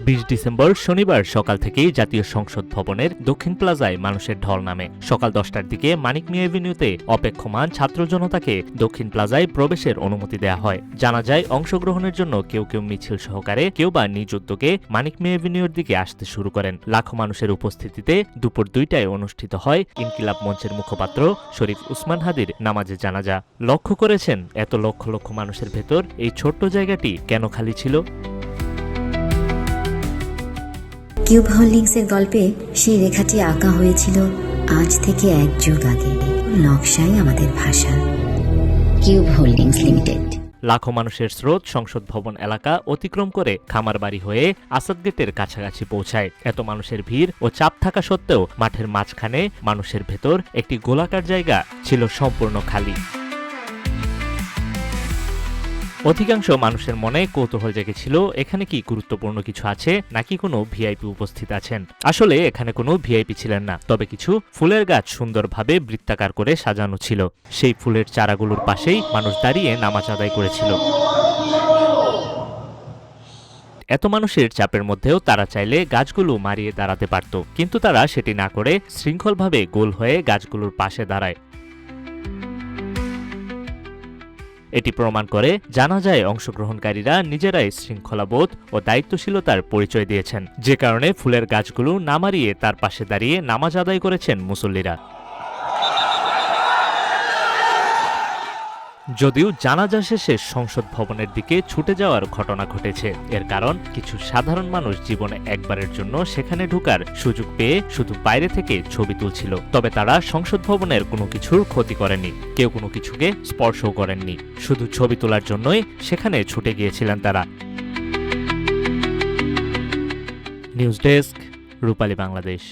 20 December শনিবার সকাল থেকেই জাতীয় সংসদ ভবনের দক্ষিণ প্লাজায় মানুষের ঢল নামে। সকাল 10টার দিকে মানিক মিয়া এভিনিউতে অপেক্ষমান ছাত্র জনতাকে দক্ষিণ প্লাজায় প্রবেশের অনুমতি দেয়া হয়। জানা যায় অংশগ্রহণের জন্য কেউ কেউ মিছিল সহকারে, কেউ বা নিজ উদ্যোগে মানিক মিয়া এভিনিউর দিকে আসতে শুরু করেন। লাখো মানুষের উপস্থিতিতে দুপুর 2টায় অনুষ্ঠিত হয় ইনকিলাব মঞ্চের মুখপাত্র শরীফ উসমান হাদির নামাজে জানাজা। লক্ষ্য করেছেন এত লক্ষ লক্ষ মানুষের ভেতর এই ছোট্ট জায়গাটি কেন খালি ছিল? কিউব হোল্ডিংসের গল্পে সেই রেখাটি আঁকা হয়েছিল আজ থেকে 1 যুগ আগে। নকশাই আমাদের ভাষা। Cube holdings limited. লাখো মানুষের স্রোত সংসদ ভবন এলাকা অতিক্রম করে খামারবাড়ি হয়ে আসাদ গেটের কাছাকাছি পৌঁছায়। এত মানুষের ভিড় ও চাপ থাকা সত্ত্বেও মাঠের মাঝখানে মানুষের ভেতর একটি গোলাকার জায়গা ছিল সম্পূর্ণ খালি। অধিকাংশ মানুষের মনে কৌতূহল জেগেছিল, এখানে কি গুরুত্বপূর্ণ কিছু আছে নাকি কোনো ভিআইপি উপস্থিত আছেন। আসলে এখানে কোনো ভিআইপি ছিলেন না, তবে কিছু ফুলের গাছ সুন্দরভাবে বৃত্তাকার করে সাজানো ছিল। সেই ফুলের চারাগুলোর পাশেই মানুষ দাঁড়িয়ে নামাজ আদায় করেছিল। এত মানুষের চাপের মধ্যেও তারা চাইলে গাছগুলো মারিয়ে দাঁড়াতে পারত, কিন্তু তারা সেটি না করে শৃঙ্খলভাবে গোল হয়ে গাছগুলোর পাশে দাঁড়ায়। এটি প্রমাণ করে জানাজায় অংশগ্রহণকারীরা নিজেরাই শৃঙ্খলাবোধ ও দায়িত্বশীলতার পরিচয় দিয়েছেন, যে কারণে ফুলের গাছগুলো না মারিয়ে তার পাশে দাঁড়িয়ে নামাজ আদায় করেছেন মুসল্লিরা। যদিও জানাজা শেষে সংসদ ভবনের দিকে ছুটে যাওয়ার ঘটনা ঘটেছে, এর কারণ কিছু সাধারণ মানুষ জীবনে একবারের জন্য সেখানে ঢোকার সুযোগ পেয়ে শুধু বাইরে থেকে ছবি তুলছিল। তবে তারা সংসদ ভবনের কোনো কিছুর ক্ষতি করেনি, কেউ কোনো কিছুকে স্পর্শও করেননি। শুধু ছবি তোলার জন্যই সেখানে ছুটে গিয়েছিলেন তারা। নিউজ ডেস্ক, রূপালী বাংলাদেশ।